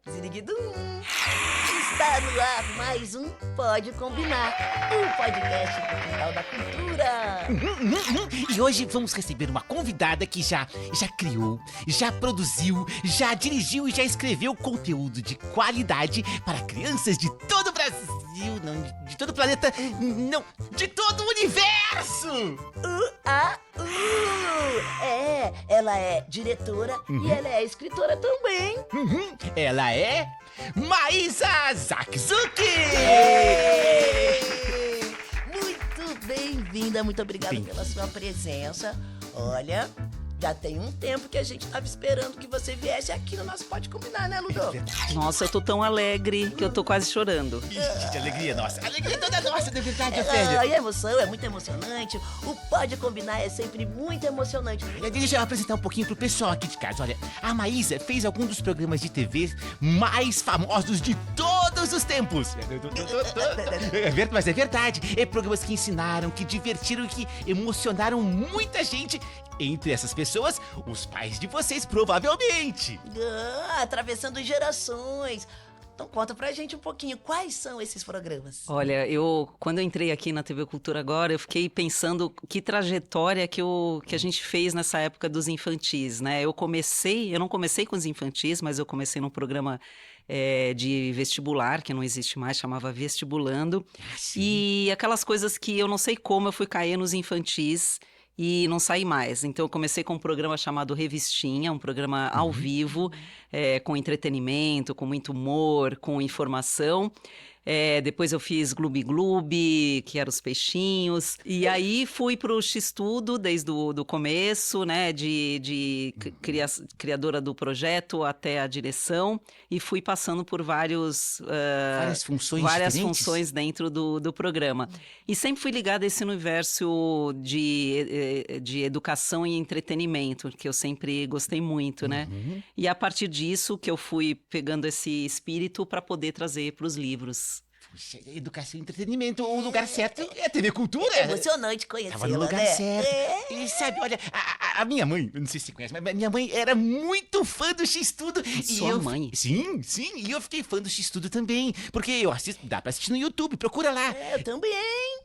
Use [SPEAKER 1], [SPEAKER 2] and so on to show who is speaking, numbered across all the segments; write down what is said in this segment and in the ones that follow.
[SPEAKER 1] Ziriguidum! Está no ar mais um Pode Combinar, um podcast do Quintal da Cultura.
[SPEAKER 2] E hoje vamos receber uma convidada que já criou, já produziu, já dirigiu e já escreveu conteúdo de qualidade para crianças de todo o Brasil, não, de todo o planeta, não, de todo o universo!
[SPEAKER 1] Ela é diretora e ela é escritora também.
[SPEAKER 2] Ela é Maísa Zakzuki!
[SPEAKER 1] Muito bem-vinda, muito obrigada pela sua presença. Olha, já tem um tempo que a gente estava esperando que você viesse aqui no nosso Pode Combinar, né, Ludo?
[SPEAKER 3] Nossa, eu tô tão alegre que eu tô quase chorando.
[SPEAKER 2] Ixi, de alegria nossa, a alegria toda nossa, de verdade,
[SPEAKER 1] E
[SPEAKER 2] Ofélia.
[SPEAKER 1] a emoção é muito emocionante, o Pode Combinar é sempre muito emocionante.
[SPEAKER 2] Deixa eu apresentar um pouquinho pro pessoal aqui de casa. Olha, a Maísa fez alguns dos programas de TV mais famosos de todos os tempos. Mas é verdade. É programas que ensinaram, que divertiram e que emocionaram muita gente. Entre essas pessoas, os pais de vocês, provavelmente.
[SPEAKER 1] Atravessando gerações. Então conta pra gente um pouquinho, quais são esses programas?
[SPEAKER 3] Olha, quando eu entrei aqui na TV Cultura agora, eu fiquei pensando que trajetória que a gente fez nessa época dos infantis, né? Eu não comecei com os infantis, mas eu comecei num programa de vestibular, que não existe mais, chamava Vestibulando. E aquelas coisas que eu não sei como eu fui cair nos infantis e não saí mais. Então eu comecei com um programa chamado Revistinha, um programa ao vivo, com entretenimento, com muito humor, com informação. Depois eu fiz Gloob Gloob, que eram os peixinhos. E aí fui pro X-Tudo desde o começo, né? De criadora do projeto até a direção. E fui passando por várias funções dentro do programa. E sempre fui ligada a esse universo de educação e entretenimento, que eu sempre gostei muito, né? E a partir disso que eu fui pegando esse espírito para poder trazer para os livros.
[SPEAKER 2] Puxa, educação e entretenimento, o lugar certo é a TV Cultura.
[SPEAKER 1] É emocionante conhecê-la,
[SPEAKER 2] Tava no lugar
[SPEAKER 1] né?
[SPEAKER 2] certo. E sabe, olha, a minha mãe, eu não sei se você conhece, mas minha mãe era muito fã do X-Tudo.
[SPEAKER 3] Sua mãe?
[SPEAKER 2] Sim, e eu fiquei fã do X-Tudo também, porque eu assisto, dá pra assistir no YouTube, procura lá.
[SPEAKER 1] Eu também.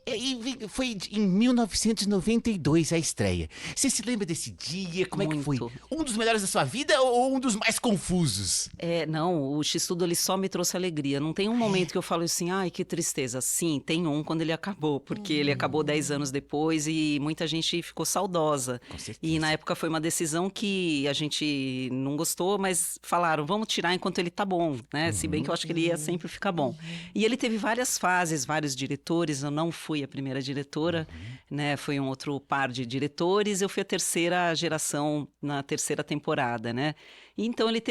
[SPEAKER 2] E foi em 1992 a estreia. Você se lembra desse dia? Como é que foi?
[SPEAKER 3] Muito.
[SPEAKER 2] Um dos melhores da sua vida ou um dos mais confusos?
[SPEAKER 3] Não, o X-Tudo ele só me trouxe alegria. Não tem um momento que eu falo assim, ai, que tristeza. Sim, tem um quando ele acabou, porque ele acabou 10 anos depois e muita gente ficou saudosa.
[SPEAKER 2] Com certeza.
[SPEAKER 3] E na época foi uma decisão que a gente não gostou, mas falaram, vamos tirar enquanto ele tá bom, né? Se bem que eu acho que ele ia sempre ficar bom. E ele teve várias fases, vários diretores, eu não fui a primeira diretora, né? Foi um outro par de diretores, eu fui a terceira geração na terceira temporada, né? E então ele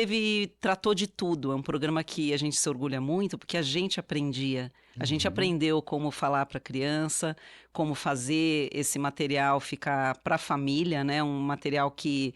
[SPEAKER 3] tratou de tudo, é um programa que a gente se orgulha muito, porque a gente aprendia. A gente aprendeu como falar para a criança, como fazer esse material ficar para a família, né? Um material que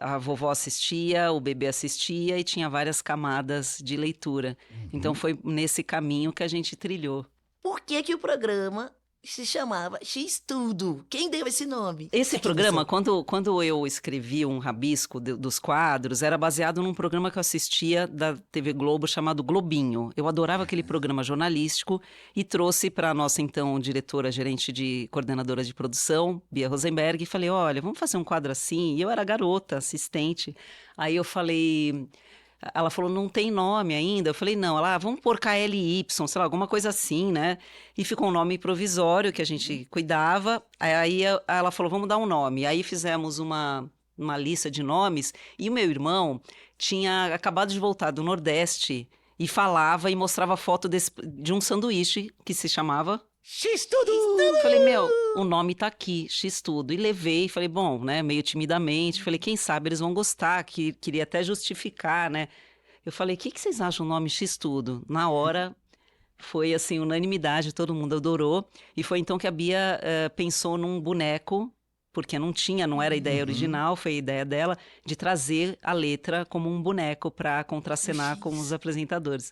[SPEAKER 3] a vovó assistia, o bebê assistia e tinha várias camadas de leitura. Então foi nesse caminho que a gente trilhou.
[SPEAKER 1] Por que o programa se chamava X-Tudo? Quem deu esse nome?
[SPEAKER 3] Esse programa, quando eu escrevi um rabisco dos quadros, era baseado num programa que eu assistia da TV Globo chamado Globinho. Eu adorava aquele programa jornalístico e trouxe para a nossa, então, diretora, gerente coordenadora de produção, Bia Rosenberg, e falei, olha, vamos fazer um quadro assim? E eu era garota, assistente. Aí eu falei... Ela falou, não tem nome ainda. Eu falei, não. Ela, vamos pôr KLY, sei lá, alguma coisa assim, né? E ficou um nome provisório que a gente cuidava. Aí ela falou, vamos dar um nome. Aí fizemos uma lista de nomes. E o meu irmão tinha acabado de voltar do Nordeste e falava e mostrava foto de um sanduíche que se chamava...
[SPEAKER 2] X-Tudo!
[SPEAKER 3] Falei, o nome tá aqui, X-Tudo. E levei, falei, bom, né, meio timidamente. Falei, quem sabe eles vão gostar, queria até justificar, né. Eu falei, o que vocês acham o nome X-Tudo? Na hora, foi assim, unanimidade, todo mundo adorou. E foi então que a Bia pensou num boneco porque não era a ideia original, foi a ideia dela de trazer a letra como um boneco para contracenar com os apresentadores.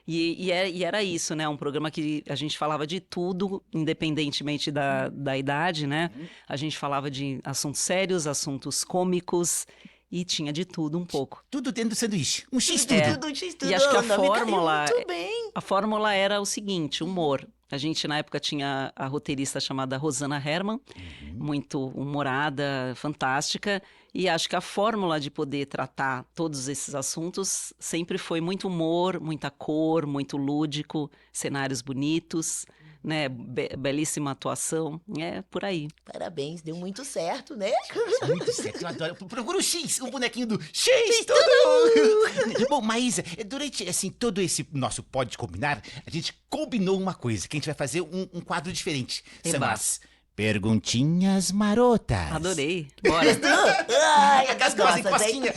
[SPEAKER 3] E era isso, né? Um programa que a gente falava de tudo, independentemente da idade, né? A gente falava de assuntos sérios, assuntos cômicos, e tinha de tudo um pouco.
[SPEAKER 2] Tudo dentro do sanduíche. Um X tudo.
[SPEAKER 3] E acho que
[SPEAKER 1] O nome caiu muito bem.
[SPEAKER 3] a fórmula era o seguinte, humor. A gente, na época, tinha a roteirista chamada Rosana Herman, muito humorada, fantástica, e acho que a fórmula de poder tratar todos esses assuntos sempre foi muito humor, muita cor, muito lúdico, cenários bonitos, né? Belíssima atuação, por aí.
[SPEAKER 1] Parabéns, deu muito certo, né?
[SPEAKER 2] Muito certo, eu adoro. Procura o X, o bonequinho do X tudo! Bom, Maísa, durante assim, todo esse nosso Pode Combinar, a gente combinou uma coisa, que a gente vai fazer um quadro diferente. São
[SPEAKER 3] Eba.
[SPEAKER 2] as Perguntinhas Marotas.
[SPEAKER 3] Adorei. Bora.
[SPEAKER 1] Ai,
[SPEAKER 2] Aquelas que fazem cosquinha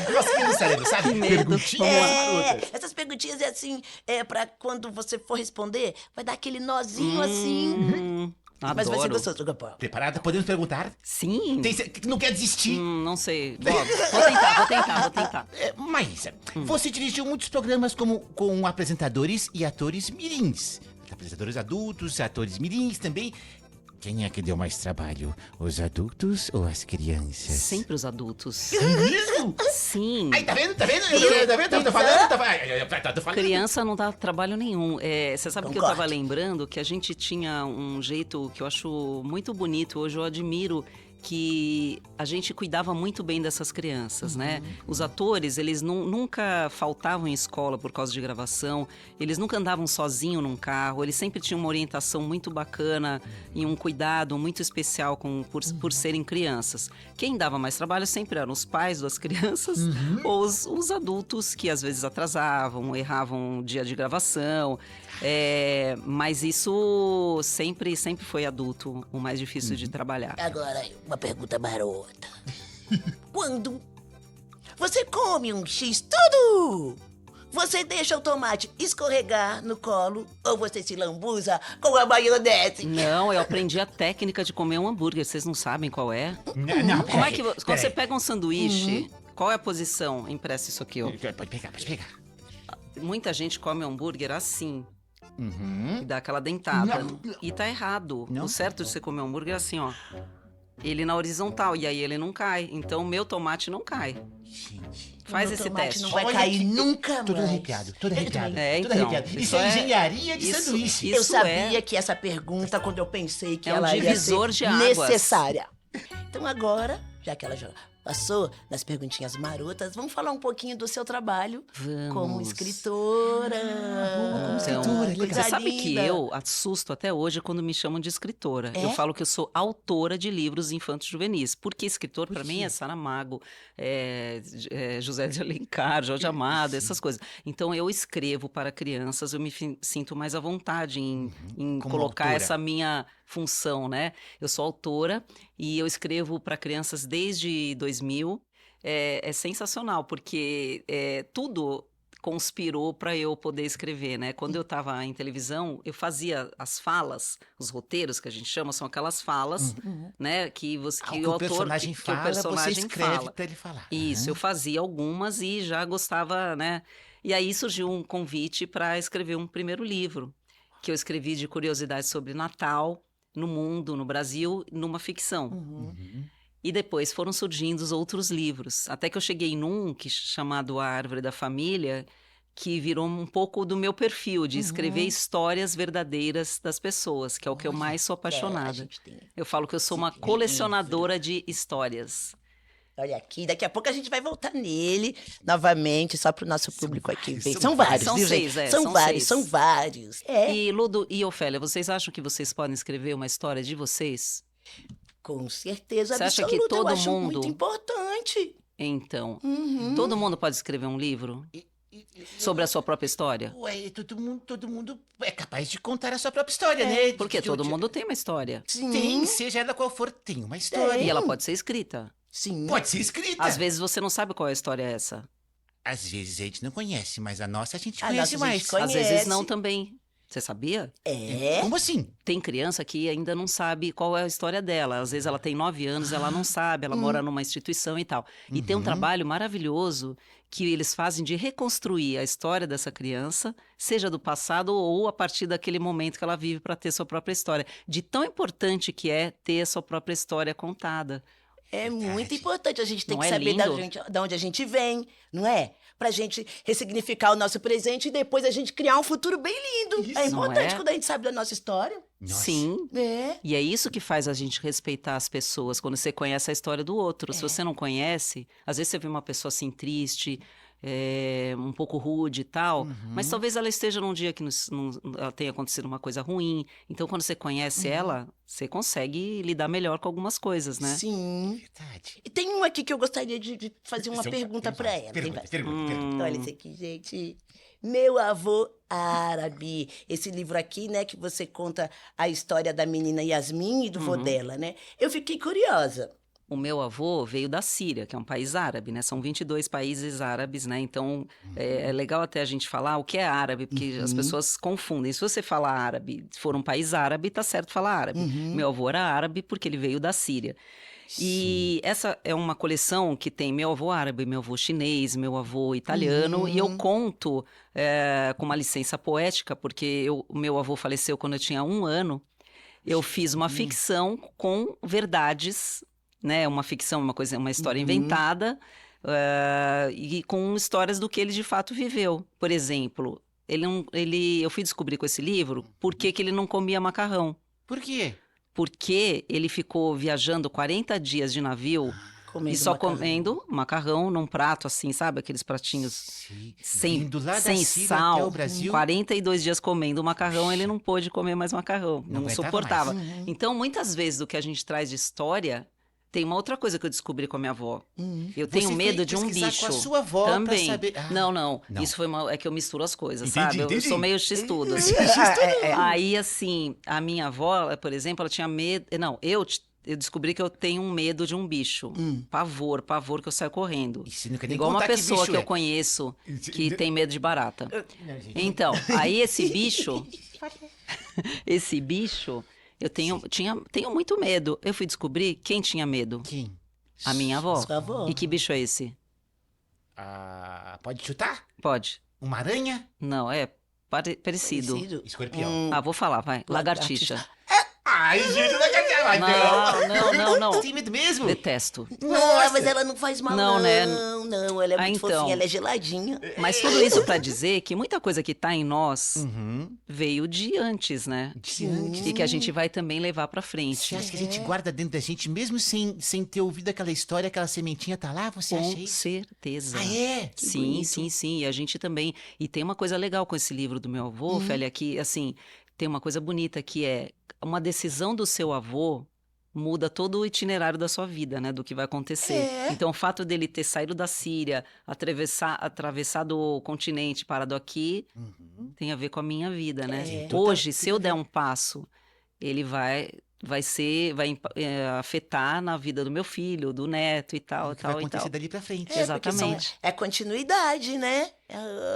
[SPEAKER 2] no cérebro, sabe?
[SPEAKER 3] Que medo.
[SPEAKER 2] Perguntinhas Marotas.
[SPEAKER 1] essas perguntinhas é assim, pra quando você for responder, vai dar aquele nozinho assim. Mas vai ser
[SPEAKER 3] Adoro.
[SPEAKER 1] gostoso, Gapó.
[SPEAKER 2] Preparada? Podemos perguntar?
[SPEAKER 3] Sim.
[SPEAKER 2] Não quer desistir?
[SPEAKER 3] Não sei. Bom, vou tentar.
[SPEAKER 2] Maísa, você dirigiu muitos programas com apresentadores e atores mirins. Apresentadores adultos, atores mirins também. Quem é que deu mais trabalho? Os adultos ou as crianças?
[SPEAKER 3] Sempre os adultos.
[SPEAKER 2] Mesmo?
[SPEAKER 3] Sim.
[SPEAKER 2] Ai, tá vendo? Tá vendo? Tô falando.
[SPEAKER 3] Criança não dá trabalho nenhum. Você sabe que eu
[SPEAKER 1] Concordo.
[SPEAKER 3] tava lembrando que a gente tinha um jeito que eu acho muito bonito. Hoje eu admiro que a gente cuidava muito bem dessas crianças, né? Os atores, eles nunca faltavam em escola por causa de gravação, eles nunca andavam sozinhos num carro, eles sempre tinham uma orientação muito bacana e um cuidado muito especial por serem crianças. Quem dava mais trabalho sempre eram os pais das crianças ou os adultos que às vezes atrasavam, erravam o dia de gravação. Mas isso sempre foi adulto, o mais difícil de trabalhar.
[SPEAKER 1] Agora, uma pergunta marota. Quando você come um X-tudo, você deixa o tomate escorregar no colo ou você se lambuza com a maionese?
[SPEAKER 3] Não, eu aprendi a técnica de comer um hambúrguer. Vocês não sabem qual é?
[SPEAKER 2] Não,
[SPEAKER 3] Como é que quando você pega um sanduíche, qual é a posição? Impressa isso aqui, ó.
[SPEAKER 2] Pode pegar.
[SPEAKER 3] Muita gente come hambúrguer assim,
[SPEAKER 2] Uhum.
[SPEAKER 3] e dá aquela dentada.
[SPEAKER 2] Não.
[SPEAKER 3] E tá errado.
[SPEAKER 2] Não.
[SPEAKER 3] O certo de você comer hambúrguer é assim, ó. Ele na horizontal, e aí ele não cai. Então o meu tomate não cai.
[SPEAKER 2] Gente.
[SPEAKER 3] Faz
[SPEAKER 1] O
[SPEAKER 3] esse
[SPEAKER 1] tomate
[SPEAKER 3] teste.
[SPEAKER 1] não vai
[SPEAKER 2] Olha
[SPEAKER 1] cair
[SPEAKER 2] que-
[SPEAKER 1] nunca mais.
[SPEAKER 2] Todo arrepiado. Todo
[SPEAKER 3] então,
[SPEAKER 2] arrepiado. Isso é engenharia de
[SPEAKER 3] isso-
[SPEAKER 2] sanduíche.
[SPEAKER 1] Eu
[SPEAKER 3] isso
[SPEAKER 1] sabia
[SPEAKER 3] é-
[SPEAKER 1] que essa pergunta, quando eu pensei que
[SPEAKER 3] É um
[SPEAKER 1] ela ia
[SPEAKER 3] divisor
[SPEAKER 1] ser
[SPEAKER 3] de águas.
[SPEAKER 1] necessária. Então agora, já que ela já passou nas perguntinhas marotas, vamos falar um pouquinho do seu trabalho
[SPEAKER 3] Vamos.
[SPEAKER 1] como escritora.
[SPEAKER 2] como escritora, legal.
[SPEAKER 1] Coisa
[SPEAKER 3] Você sabe que
[SPEAKER 1] linda.
[SPEAKER 3] eu assusto até hoje quando me chamam de escritora.
[SPEAKER 1] É?
[SPEAKER 3] Eu falo que eu sou autora de livros infantos juvenis. Porque escritor,
[SPEAKER 2] Por
[SPEAKER 3] para mim,
[SPEAKER 2] quê?
[SPEAKER 3] é Saramago, José de Alencar, Jorge Amado, essas coisas. Então, eu escrevo para crianças, eu me sinto mais à vontade em
[SPEAKER 2] Como
[SPEAKER 3] colocar
[SPEAKER 2] autora.
[SPEAKER 3] essa minha função, né? Eu sou autora e eu escrevo para crianças desde 2000. É sensacional, porque tudo conspirou para eu poder escrever, né? Quando eu estava em televisão, eu fazia as falas, os roteiros que a gente chama, são aquelas falas, né? Que
[SPEAKER 2] O
[SPEAKER 3] o
[SPEAKER 2] que o
[SPEAKER 3] autor,
[SPEAKER 2] personagem
[SPEAKER 3] que
[SPEAKER 2] fala,
[SPEAKER 3] o personagem
[SPEAKER 2] você escreve
[SPEAKER 3] fala.
[SPEAKER 2] pra ele falar.
[SPEAKER 3] Isso, eu fazia algumas e já gostava, né? E aí surgiu um convite para escrever um primeiro livro, que eu escrevi de curiosidades sobre Natal, no mundo, no Brasil, numa ficção.
[SPEAKER 2] Uhum.
[SPEAKER 3] E depois foram surgindo os outros livros. Até que eu cheguei num chamado A Árvore da Família, que virou um pouco do meu perfil, de escrever histórias verdadeiras das pessoas, que é o que eu mais sou
[SPEAKER 1] a
[SPEAKER 3] apaixonada.
[SPEAKER 1] gente tem.
[SPEAKER 3] Eu falo que eu sou uma
[SPEAKER 1] Esse
[SPEAKER 3] colecionadora de histórias.
[SPEAKER 1] Olha aqui, daqui a pouco a gente vai voltar nele novamente, só pro nosso público aqui
[SPEAKER 2] vários,
[SPEAKER 1] ver.
[SPEAKER 2] são
[SPEAKER 1] São vários,
[SPEAKER 3] São
[SPEAKER 1] viu,
[SPEAKER 3] seis,
[SPEAKER 1] gente?
[SPEAKER 3] são
[SPEAKER 1] São vários,
[SPEAKER 3] seis.
[SPEAKER 1] são vários.
[SPEAKER 3] E Ludo e Ofélia, vocês acham que vocês podem escrever uma história de vocês?
[SPEAKER 1] Com certeza
[SPEAKER 3] Você acha
[SPEAKER 1] absoluta,
[SPEAKER 3] que todo
[SPEAKER 1] eu acho
[SPEAKER 3] mundo-
[SPEAKER 1] muito importante.
[SPEAKER 3] Então,
[SPEAKER 1] Uhum.
[SPEAKER 3] todo mundo pode escrever um livro sobre a sua própria história?
[SPEAKER 2] Ué, todo mundo é capaz de contar a sua própria história, né?
[SPEAKER 3] Porque todo mundo tem uma história.
[SPEAKER 1] Sim,
[SPEAKER 2] Tem, seja ela qual for, tem uma história.
[SPEAKER 3] E ela pode ser escrita.
[SPEAKER 1] sim.
[SPEAKER 2] Pode ser escrita.
[SPEAKER 3] Às vezes você não sabe qual é a história essa.
[SPEAKER 2] Às vezes a gente não conhece, mas a nossa a gente
[SPEAKER 1] A
[SPEAKER 2] conhece
[SPEAKER 1] nossa a
[SPEAKER 2] mais.
[SPEAKER 1] gente
[SPEAKER 3] Às vezes
[SPEAKER 1] Conhece.
[SPEAKER 3] não também. Você sabia?
[SPEAKER 1] É?
[SPEAKER 2] Como assim?
[SPEAKER 3] Tem criança que ainda não sabe qual é a história dela. Às vezes ela tem 9 anos, ela não sabe, ela mora numa instituição e tal. E tem um trabalho maravilhoso que eles fazem de reconstruir a história dessa criança, seja do passado ou a partir daquele momento que ela vive para ter sua própria história. De tão importante que é ter a sua própria história contada.
[SPEAKER 1] É muito importante. A gente tem
[SPEAKER 3] Não
[SPEAKER 1] que
[SPEAKER 3] é
[SPEAKER 1] saber
[SPEAKER 3] lindo?
[SPEAKER 1] da onde a gente vem, não é? Pra gente ressignificar o nosso presente e depois a gente criar um futuro bem lindo.
[SPEAKER 2] Isso.
[SPEAKER 1] É
[SPEAKER 3] Não
[SPEAKER 1] importante
[SPEAKER 3] é?
[SPEAKER 1] quando a gente sabe da nossa história.
[SPEAKER 2] Nossa.
[SPEAKER 3] Sim.
[SPEAKER 1] É.
[SPEAKER 3] E é isso que faz a gente respeitar as pessoas, quando você conhece a história do outro. Se você não conhece, às vezes você vê uma pessoa assim triste, um pouco rude e tal, mas talvez ela esteja num dia que ela tenha acontecido uma coisa ruim. Então, quando você conhece ela, você consegue lidar melhor com algumas coisas, né?
[SPEAKER 1] Sim.
[SPEAKER 2] Verdade.
[SPEAKER 1] E tem um aqui que eu gostaria de fazer uma pergunta pra ela. Tem
[SPEAKER 2] Pergunta,
[SPEAKER 1] várias.
[SPEAKER 2] pergunta.
[SPEAKER 1] Olha isso aqui, gente. Meu avô árabe. Esse livro aqui, né, que você conta a história da menina Yasmin e do vô dela, né? Eu fiquei curiosa.
[SPEAKER 3] O meu avô veio da Síria, que é um país árabe, né? São 22 países árabes, né? Então, é legal até a gente falar o que é árabe, porque as pessoas confundem. Se você falar árabe, se for um país árabe, tá certo falar árabe. Meu avô era árabe porque ele veio da Síria. E essa é uma coleção que tem meu avô árabe, meu avô chinês, meu avô italiano, e eu conto com uma licença poética, porque o meu avô faleceu quando eu tinha 1 ano. Eu fiz uma ficção com verdades, né? Uma ficção, uma história inventada, e com histórias do que ele de fato viveu. Por exemplo, eu fui descobrir com esse livro por que ele não comia macarrão.
[SPEAKER 2] Por quê?
[SPEAKER 3] Porque ele ficou viajando 40 dias de navio
[SPEAKER 1] Comendo
[SPEAKER 3] e só
[SPEAKER 1] macarrão.
[SPEAKER 3] comendo macarrão num prato assim, sabe? Aqueles pratinhos
[SPEAKER 2] Sim.
[SPEAKER 3] sem,
[SPEAKER 2] Vindo lá da
[SPEAKER 3] sem
[SPEAKER 2] Síria até
[SPEAKER 3] sal.
[SPEAKER 2] o Brasil.
[SPEAKER 3] 42 dias comendo macarrão, ele não pôde comer mais macarrão.
[SPEAKER 2] Não
[SPEAKER 3] Não
[SPEAKER 2] aguentava
[SPEAKER 3] suportava.
[SPEAKER 2] mais.
[SPEAKER 3] Então, muitas vezes, do que a gente traz de história, tem uma outra coisa que eu descobri com a minha avó. Eu tenho
[SPEAKER 2] Você
[SPEAKER 3] medo
[SPEAKER 2] foi
[SPEAKER 3] de um
[SPEAKER 2] pesquisar
[SPEAKER 3] bicho.
[SPEAKER 2] com a sua avó pra
[SPEAKER 3] também.
[SPEAKER 2] saber- Ah,
[SPEAKER 3] Não, não.
[SPEAKER 2] não.
[SPEAKER 3] Isso é que eu misturo as coisas,
[SPEAKER 2] Entendi,
[SPEAKER 3] sabe? Eu
[SPEAKER 2] entendi.
[SPEAKER 3] sou meio x-tudo. Aí, assim, a minha avó, por exemplo, ela tinha medo... Não, eu descobri que eu tenho um medo de um bicho. Pavor que eu saio correndo.
[SPEAKER 2] E você não quer nem
[SPEAKER 3] Igual uma
[SPEAKER 2] contar que
[SPEAKER 3] pessoa
[SPEAKER 2] bicho
[SPEAKER 3] que
[SPEAKER 2] é.
[SPEAKER 3] eu conheço
[SPEAKER 2] Isso-
[SPEAKER 3] que tem medo de barata. Então, aí esse bicho... Esse bicho, eu tenho muito medo. Eu fui descobrir quem tinha medo.
[SPEAKER 2] Quem?
[SPEAKER 3] A minha avó.
[SPEAKER 1] Sua avó.
[SPEAKER 3] E que bicho é esse?
[SPEAKER 2] Ah, pode chutar?
[SPEAKER 3] Pode.
[SPEAKER 2] Uma aranha?
[SPEAKER 3] Não, é parecido.
[SPEAKER 1] Parecido.
[SPEAKER 2] Escorpião.
[SPEAKER 3] Ah, vou falar, vai. Lagartixa.
[SPEAKER 2] Ai, gente, não quero
[SPEAKER 3] Não.
[SPEAKER 2] Você tem medo mesmo?
[SPEAKER 3] Detesto.
[SPEAKER 1] Não, mas ela não faz mal,
[SPEAKER 3] Não,
[SPEAKER 1] não.
[SPEAKER 3] né?
[SPEAKER 1] Não, ela é muito
[SPEAKER 3] então.
[SPEAKER 1] fofinha, ela é geladinha.
[SPEAKER 3] Mas tudo isso pra dizer que muita coisa que tá em nós
[SPEAKER 2] Uhum.
[SPEAKER 3] veio de antes, né?
[SPEAKER 2] De antes.
[SPEAKER 3] E que a gente vai também levar pra frente.
[SPEAKER 2] Você acha que a gente guarda dentro da gente, mesmo sem ter ouvido aquela história, aquela sementinha tá lá? Você acha
[SPEAKER 3] Com
[SPEAKER 2] isso?
[SPEAKER 3] certeza.
[SPEAKER 2] Ah, é?
[SPEAKER 3] Sim, sim, sim. E a gente também. E tem uma coisa legal com esse livro do meu avô, Félia, que, assim, tem uma coisa bonita que é uma decisão do seu avô muda todo o itinerário da sua vida, né? Do que vai acontecer.
[SPEAKER 1] É.
[SPEAKER 3] Então, o fato dele ter saído da Síria, atravessado o continente, parado aqui, tem a ver com a minha vida, né?
[SPEAKER 1] É.
[SPEAKER 3] Hoje, se eu der um passo, ele vai afetar na vida do meu filho, do neto e tal,
[SPEAKER 2] O que vai
[SPEAKER 3] tal e
[SPEAKER 2] acontecer
[SPEAKER 3] tal.
[SPEAKER 2] dali pra frente.
[SPEAKER 1] É, porque
[SPEAKER 3] Exatamente.
[SPEAKER 1] é continuidade, né?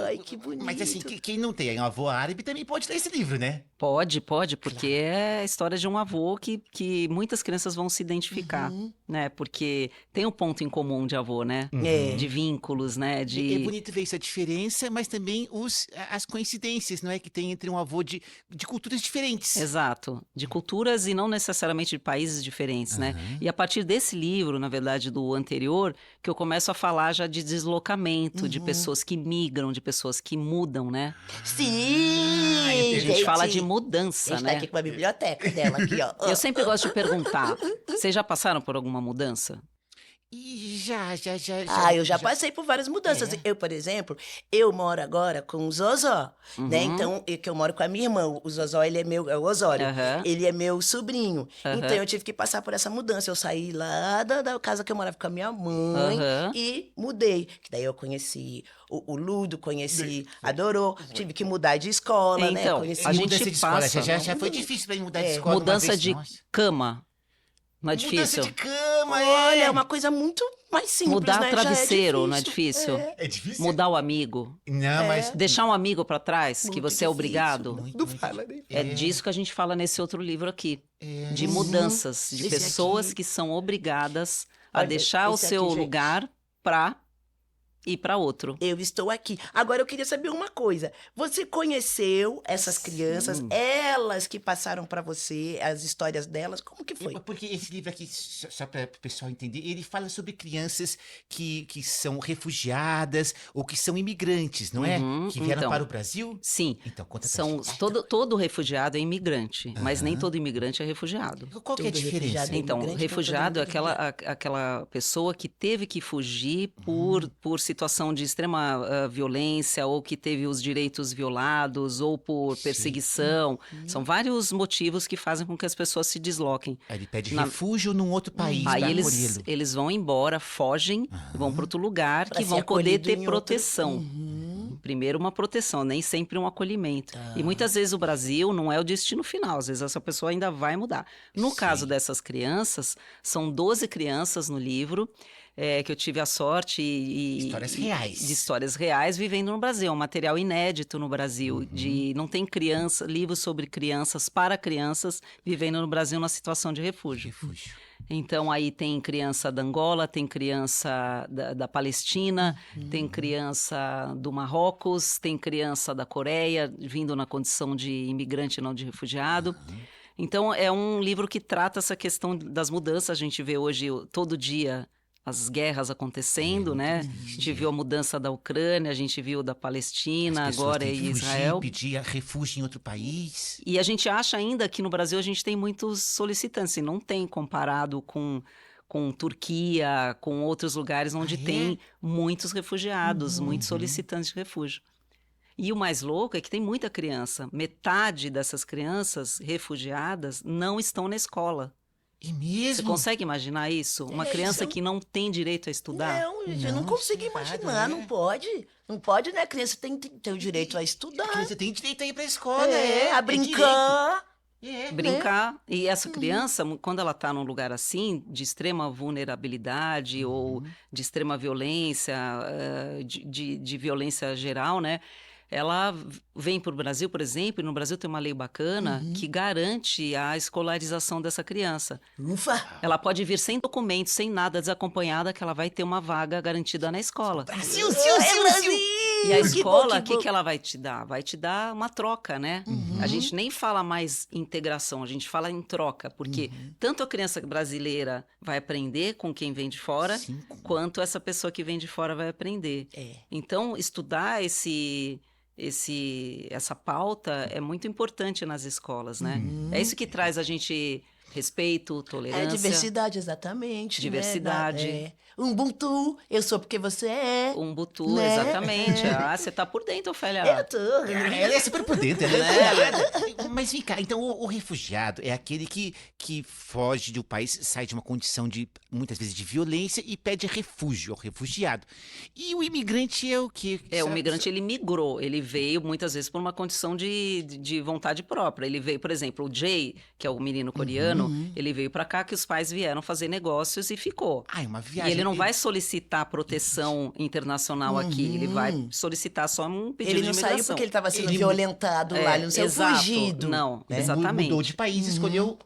[SPEAKER 1] Ai, que bonito.
[SPEAKER 2] Mas assim, quem não tem um avô árabe também pode ler esse livro, né?
[SPEAKER 3] Pode, porque é a história de um avô que muitas crianças vão se identificar, né? Porque tem um ponto em comum de avô, né?
[SPEAKER 1] É.
[SPEAKER 3] De vínculos, né?
[SPEAKER 2] É bonito ver isso, a diferença, mas também as coincidências, não é? Que tem entre um avô de culturas diferentes.
[SPEAKER 3] Exato. De culturas e não necessariamente de países diferentes, né? E a partir desse livro, na verdade, do anterior, que eu começo a falar já de deslocamento, de pessoas que migram, de pessoas que mudam, né?
[SPEAKER 1] Sim!
[SPEAKER 3] A gente fala de
[SPEAKER 1] A
[SPEAKER 3] mudança,
[SPEAKER 1] gente tá
[SPEAKER 3] né?
[SPEAKER 1] aqui com a biblioteca dela, aqui, ó.
[SPEAKER 3] Eu sempre gosto de perguntar, vocês já passaram por alguma mudança?
[SPEAKER 2] E já.
[SPEAKER 1] Eu já passei por várias mudanças.
[SPEAKER 2] É.
[SPEAKER 1] Eu, por exemplo, eu moro agora com o Zozó, né? Então, que eu moro com a minha irmã. O Zozó, ele é o Osório.
[SPEAKER 3] Aham.
[SPEAKER 1] Ele é meu sobrinho.
[SPEAKER 3] Aham.
[SPEAKER 1] Então, eu tive que passar por essa mudança. Eu saí lá da casa que eu morava com a minha mãe
[SPEAKER 3] Aham.
[SPEAKER 1] e mudei. Que daí eu conheci o Ludo, conheci a Dorô. Tive que mudar de escola,
[SPEAKER 3] Então,
[SPEAKER 1] né? Conheci
[SPEAKER 3] a gente
[SPEAKER 2] mudança de escola,
[SPEAKER 3] passa.
[SPEAKER 2] já foi difícil pra mim mudar de escola.
[SPEAKER 3] Mudança
[SPEAKER 2] uma vez.
[SPEAKER 3] de
[SPEAKER 2] Nossa.
[SPEAKER 3] cama. Não é
[SPEAKER 2] Mudança
[SPEAKER 3] difícil?
[SPEAKER 2] de cama,
[SPEAKER 1] Olha, é uma coisa muito mais simples,
[SPEAKER 3] Mudar
[SPEAKER 1] né?
[SPEAKER 3] o
[SPEAKER 1] Já
[SPEAKER 3] travesseiro, não é difícil?
[SPEAKER 2] É difícil?
[SPEAKER 3] Mudar o amigo.
[SPEAKER 2] Não, mas...
[SPEAKER 3] Deixar um amigo pra trás, que
[SPEAKER 1] Muito
[SPEAKER 3] você é
[SPEAKER 1] difícil,
[SPEAKER 3] obrigado.
[SPEAKER 1] muito
[SPEAKER 2] Não
[SPEAKER 1] difícil.
[SPEAKER 2] fala nem...
[SPEAKER 3] É disso que a gente fala nesse outro livro aqui. De
[SPEAKER 1] Uhum.
[SPEAKER 3] mudanças, de
[SPEAKER 1] Esse
[SPEAKER 3] pessoas
[SPEAKER 1] aqui-
[SPEAKER 3] que são obrigadas a
[SPEAKER 1] Olha,
[SPEAKER 3] deixar o
[SPEAKER 1] esse
[SPEAKER 3] seu
[SPEAKER 1] aqui, gente.
[SPEAKER 3] lugar pra ir pra outro.
[SPEAKER 1] Eu estou aqui. Agora eu queria saber uma coisa. Você conheceu essas crianças? Elas que passaram pra você, as histórias delas? Como que foi?
[SPEAKER 2] Porque esse livro aqui, só para o pessoal entender, ele fala sobre crianças que são refugiadas ou que são imigrantes, não é?
[SPEAKER 3] Uhum,
[SPEAKER 2] Que vieram
[SPEAKER 3] então.
[SPEAKER 2] para o Brasil.
[SPEAKER 3] Sim,
[SPEAKER 2] Então, conta pra
[SPEAKER 3] são
[SPEAKER 2] gente.
[SPEAKER 3] todo refugiado é imigrante, mas nem
[SPEAKER 2] Aham.
[SPEAKER 3] todo imigrante é refugiado.
[SPEAKER 2] Qual que é a
[SPEAKER 1] Todo
[SPEAKER 2] diferença?
[SPEAKER 1] refugiado é
[SPEAKER 3] Então,
[SPEAKER 1] imigrante,
[SPEAKER 3] refugiado é
[SPEAKER 1] mas todo mundo
[SPEAKER 3] aquela pessoa que teve que fugir por situação de extrema violência, ou que teve os direitos violados, ou por
[SPEAKER 2] Sim.
[SPEAKER 3] perseguição. São vários motivos que fazem com que as pessoas se desloquem.
[SPEAKER 2] Aí ele pede
[SPEAKER 3] Na-
[SPEAKER 2] refúgio num outro país
[SPEAKER 3] Aí
[SPEAKER 2] para
[SPEAKER 3] eles,
[SPEAKER 2] acolhê-lo.
[SPEAKER 3] eles vão embora, fogem, vão para outro lugar
[SPEAKER 1] Pra
[SPEAKER 3] que
[SPEAKER 1] ser
[SPEAKER 3] vão poder
[SPEAKER 1] acolhido
[SPEAKER 3] ter
[SPEAKER 1] em outro-
[SPEAKER 3] proteção.
[SPEAKER 1] Uhum.
[SPEAKER 3] Primeiro uma proteção, nem sempre um acolhimento. E muitas vezes o Brasil não é o destino final, às vezes essa pessoa ainda vai mudar. No
[SPEAKER 2] Sim.
[SPEAKER 3] caso dessas crianças, são 12 crianças no livro, que eu tive a sorte
[SPEAKER 2] Histórias reais.
[SPEAKER 3] de histórias reais vivendo no Brasil. É um material inédito no Brasil. Não tem livros sobre crianças para crianças vivendo no Brasil na situação de refúgio.
[SPEAKER 2] Refúgio.
[SPEAKER 3] Então, aí tem criança da Angola, tem criança da Palestina, tem criança do Marrocos, tem criança da Coreia, vindo na condição de imigrante, não de refugiado. Então, é um livro que trata essa questão das mudanças. A gente vê hoje, todo dia, as guerras acontecendo, né? A gente viu a mudança da Ucrânia, a gente viu da Palestina,
[SPEAKER 2] As pessoas
[SPEAKER 3] agora é
[SPEAKER 2] têm que fugir,
[SPEAKER 3] Israel.
[SPEAKER 2] pedir refúgio em outro país.
[SPEAKER 3] E a gente acha ainda que no Brasil a gente tem muitos solicitantes, e não tem comparado com Turquia, com outros lugares onde
[SPEAKER 2] Ah, é?
[SPEAKER 3] tem muitos refugiados, muitos solicitantes de refúgio. E o mais louco é que tem muita criança. Metade dessas crianças refugiadas não estão na escola.
[SPEAKER 2] E
[SPEAKER 3] Você
[SPEAKER 2] mesmo?
[SPEAKER 3] consegue imaginar isso? Uma
[SPEAKER 1] É,
[SPEAKER 3] criança
[SPEAKER 1] isso é um-
[SPEAKER 3] que não tem direito a estudar?
[SPEAKER 1] Não, gente, eu não
[SPEAKER 2] Não,
[SPEAKER 1] consigo
[SPEAKER 2] isso é errado,
[SPEAKER 1] imaginar,
[SPEAKER 2] né?
[SPEAKER 1] não pode. Não pode, né? A criança tem o direito a
[SPEAKER 2] A
[SPEAKER 1] estudar.
[SPEAKER 2] criança tem direito a ir pra escola,
[SPEAKER 1] A brincar.
[SPEAKER 3] Brincar. E essa criança, quando ela está num lugar assim, de extrema vulnerabilidade ou de extrema violência, de violência geral, né? Ela vem para o Brasil, por exemplo, e no Brasil tem uma lei bacana que garante a escolarização dessa criança.
[SPEAKER 1] Ufa!
[SPEAKER 3] Ela pode vir sem documentos, sem nada, desacompanhada, que ela vai ter uma vaga garantida na escola.
[SPEAKER 2] Brasil,
[SPEAKER 3] E a
[SPEAKER 1] Que bom,
[SPEAKER 3] escola, o
[SPEAKER 1] que bom.
[SPEAKER 3] que ela vai te dar? Vai te dar uma troca, né? A gente nem fala mais integração, a gente fala em troca, porque tanto a criança brasileira vai aprender com quem vem de fora,
[SPEAKER 2] Sim.
[SPEAKER 3] quanto essa pessoa que vem de fora vai aprender.
[SPEAKER 1] É.
[SPEAKER 3] Então, estudar essa pauta é muito importante nas escolas, né? É isso que traz a gente respeito, tolerância.
[SPEAKER 1] É diversidade, exatamente.
[SPEAKER 3] Diversidade.
[SPEAKER 1] Né? Ubuntu, eu sou porque você é.
[SPEAKER 3] Umbutu,
[SPEAKER 1] Né?
[SPEAKER 3] exatamente. Ah, você tá por dentro, Ofélia.
[SPEAKER 1] Eu tô.
[SPEAKER 2] Ela é super por dentro, né? Mas vem cá, então o refugiado é aquele que foge do país, sai de uma condição de, muitas vezes, de violência e pede refúgio ao refugiado. E o imigrante é o quê?
[SPEAKER 3] O migrante, ele migrou, ele veio muitas vezes por uma condição de vontade própria. Ele veio, por exemplo, o Jay, que é o menino coreano, ele veio pra cá que os pais vieram fazer negócios e ficou.
[SPEAKER 2] Ah, é uma
[SPEAKER 3] E
[SPEAKER 2] viagem.
[SPEAKER 3] ele não vai solicitar proteção internacional aqui, ele vai solicitar só um pedido
[SPEAKER 1] Ele
[SPEAKER 3] de
[SPEAKER 1] não
[SPEAKER 3] imigração.
[SPEAKER 1] saiu porque ele estava sendo
[SPEAKER 2] Ele-
[SPEAKER 1] violentado lá, ele não saiu
[SPEAKER 3] exato.
[SPEAKER 1] fugido.
[SPEAKER 3] Não,
[SPEAKER 1] né?
[SPEAKER 3] exatamente.
[SPEAKER 2] Mudou de país, escolheu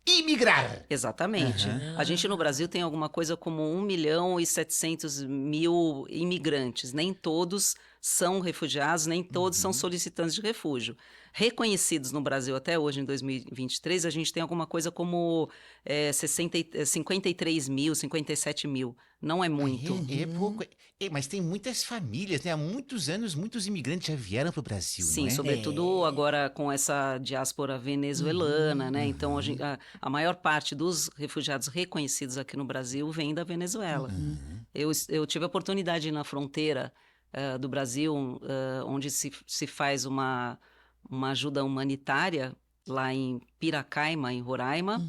[SPEAKER 2] imigrar.
[SPEAKER 3] Exatamente. A gente no Brasil tem alguma coisa como 1.700.000 imigrantes. Nem todos são refugiados, nem todos são solicitantes de refúgio. Reconhecidos no Brasil até hoje, em 2023, a gente tem alguma coisa como 53 mil, 57 mil. Não é muito.
[SPEAKER 2] É pouco. Mas tem muitas famílias, né? Há muitos anos, muitos imigrantes já vieram para o Brasil,
[SPEAKER 3] Sim,
[SPEAKER 2] não é?
[SPEAKER 3] sobretudo agora com essa diáspora venezuelana, né? Então, a maior parte dos refugiados reconhecidos aqui no Brasil vem da Venezuela. Eu tive a oportunidade de ir na fronteira do Brasil, onde se faz uma ajuda humanitária, lá em Piracaima, em Roraima,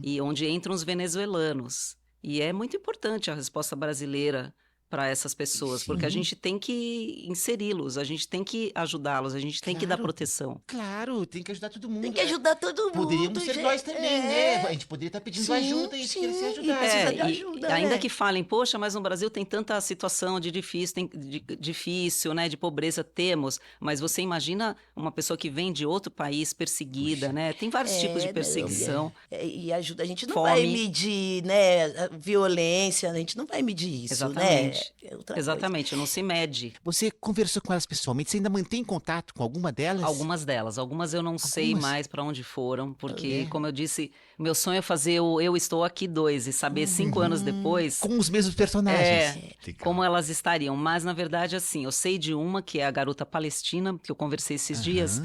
[SPEAKER 3] e onde entram os venezuelanos. E é muito importante a resposta brasileira para essas pessoas, porque a gente tem que inseri-los, a gente tem que ajudá-los, a gente tem que dar
[SPEAKER 2] Claro.
[SPEAKER 3] proteção.
[SPEAKER 2] Claro, tem que ajudar todo mundo.
[SPEAKER 1] Tem que ajudar todo mundo.
[SPEAKER 2] Poderíamos ser
[SPEAKER 1] gente.
[SPEAKER 2] nós também, né? A gente poderia estar pedindo
[SPEAKER 1] Sim,
[SPEAKER 2] ajuda e
[SPEAKER 1] sim,
[SPEAKER 2] querer ser
[SPEAKER 1] e
[SPEAKER 2] ajudado.
[SPEAKER 1] precisa de
[SPEAKER 3] E
[SPEAKER 1] ajuda,
[SPEAKER 3] ainda
[SPEAKER 1] né?
[SPEAKER 3] que falem, poxa, mas no Brasil tem tanta situação de difícil, né, de pobreza, temos, mas você imagina uma pessoa que vem de outro país perseguida,
[SPEAKER 2] Puxa.
[SPEAKER 3] né? Tem vários tipos de
[SPEAKER 1] Não,
[SPEAKER 3] perseguição.
[SPEAKER 1] e ajuda, a gente não
[SPEAKER 3] Fome.
[SPEAKER 1] vai medir, né, a violência, a gente não vai medir isso,
[SPEAKER 3] Exatamente.
[SPEAKER 1] né? É outra coisa.
[SPEAKER 3] Exatamente, não se mede.
[SPEAKER 2] Você conversou com elas pessoalmente? Você ainda mantém contato com alguma delas?
[SPEAKER 3] Algumas delas, algumas eu não sei
[SPEAKER 2] Algumas?
[SPEAKER 3] mais para onde foram, porque,
[SPEAKER 2] É.
[SPEAKER 3] como eu disse, meu sonho é fazer o Eu Estou Aqui 2 e saber 5 anos depois
[SPEAKER 2] Com os mesmos personagens. Legal.
[SPEAKER 3] como elas estariam. Mas, na verdade, assim, eu sei de uma que é a garota palestina, que eu conversei esses dias,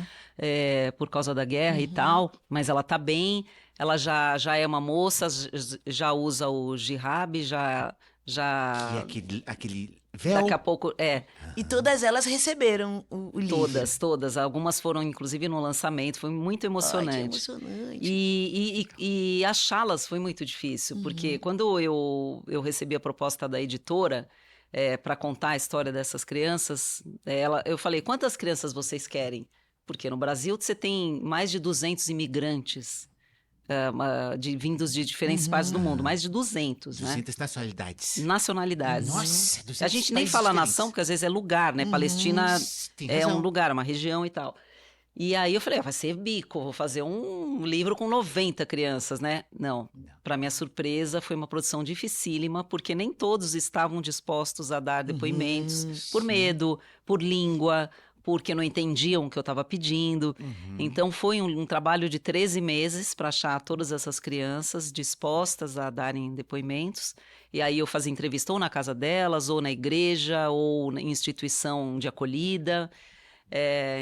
[SPEAKER 3] por causa da guerra e tal, mas ela tá bem, ela já é uma moça, já usa o jihad, já
[SPEAKER 2] Que é aquele véu.
[SPEAKER 3] daqui a pouco,
[SPEAKER 1] E todas elas receberam o livro.
[SPEAKER 3] todas, algumas foram inclusive no lançamento, foi muito
[SPEAKER 1] Ai, que
[SPEAKER 3] emocionante.
[SPEAKER 1] emocionante.
[SPEAKER 3] E achá-las foi muito difícil, porque quando eu recebi a proposta da editora para contar a história dessas crianças, eu falei, quantas crianças vocês querem? Porque no Brasil você tem mais de 200 imigrantes vindos de diferentes partes do mundo, mais de 200, né?
[SPEAKER 2] 200 nacionalidades.
[SPEAKER 3] Nacionalidades.
[SPEAKER 2] Nossa, 200
[SPEAKER 3] A gente nem
[SPEAKER 2] países
[SPEAKER 3] fala
[SPEAKER 2] diferentes.
[SPEAKER 3] nação, porque às vezes é lugar, né? Palestina
[SPEAKER 2] Tem
[SPEAKER 3] é
[SPEAKER 2] razão.
[SPEAKER 3] um lugar, uma região e tal. E aí eu falei, vai ser bico, vou fazer um livro com 90 crianças, né? Não. Para minha surpresa, foi uma produção dificílima, porque nem todos estavam dispostos a dar depoimentos por medo, por língua, porque não entendiam o que eu estava pedindo. Então foi um trabalho de 13 meses para achar todas essas crianças dispostas a darem depoimentos. E aí eu fazia entrevista ou na casa delas, ou na igreja, ou em instituição de acolhida.